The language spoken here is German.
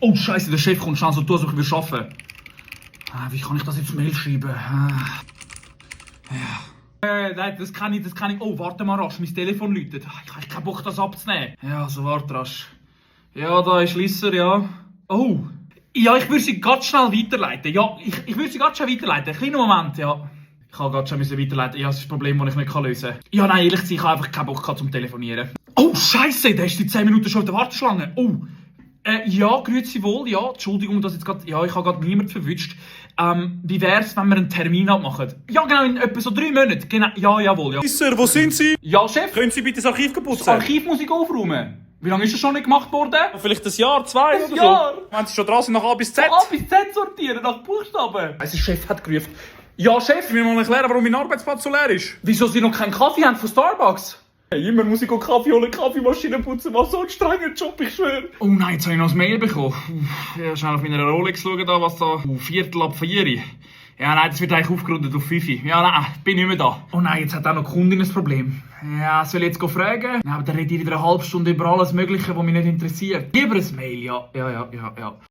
Oh Scheiße, der Chef kommt schnell so tun, als ob wir arbeiten. Wie kann ich das jetzt Mail schreiben? Nein, das kann ich. Oh, warte mal rasch, mein Telefon läutet. Ich habe keinen Bock, das abzunehmen. Ja, so warte rasch. Ja, da ist Lisser, ja. Oh. Ja, ich würde sie ganz schnell weiterleiten. Ja, ich würde sie ganz schnell weiterleiten. Kleinen Moment, ja. Ich kann ganz schnell weiterleiten. Ja, das ist ein Problem, das ich nicht lösen kann. Ja, nein, ehrlich gesagt, ich habe einfach keinen Bock zum Telefonieren. Oh, Scheiße, der ist seit 10 Minuten schon in der Warteschlange. Oh. Ja, grüezi wohl, ja. Entschuldigung, dass jetzt gerade. Ja, ich habe gerade niemanden verwünscht. Wie wär's, wenn wir einen Termin abmachen? Ja, genau, in etwa so 3 Monaten. Genau, ja, jawohl, ja. Sir, wo sind Sie? Ja, Chef? Können Sie bitte das Archiv putzen? Das Archiv muss ich aufräumen. Wie lange ist das schon nicht gemacht worden? Vielleicht ein Jahr, 2 Ein oder Jahr? so? Wenn Sie schon dran sind, nach A bis Z? A bis Z sortieren, nach Buchstaben. Der Chef hat gerufen. Ja, Chef? Ich will mal erklären, warum mein Arbeitsplatz so leer ist. Wieso Sie noch keinen Kaffee haben von Starbucks? Hey, immer muss ich Kaffee holen, Kaffeemaschine putzen, was so ein strenger Job, ich schwöre. Oh nein, jetzt habe ich noch ein Mail bekommen. Ja, schnell auf meiner Rolex schauen, da, was da... Viertel ab 4. Ja, nein, das wird eigentlich aufgerundet auf 5. Ja, nein, bin nicht mehr da. Oh nein, jetzt hat auch noch die Kundin ein Problem. Ja, soll ich jetzt fragen? Ja, aber dann redet ihr wieder eine halbe Stunde über alles Mögliche, was mich nicht interessiert. Lieber ein Mail, ja.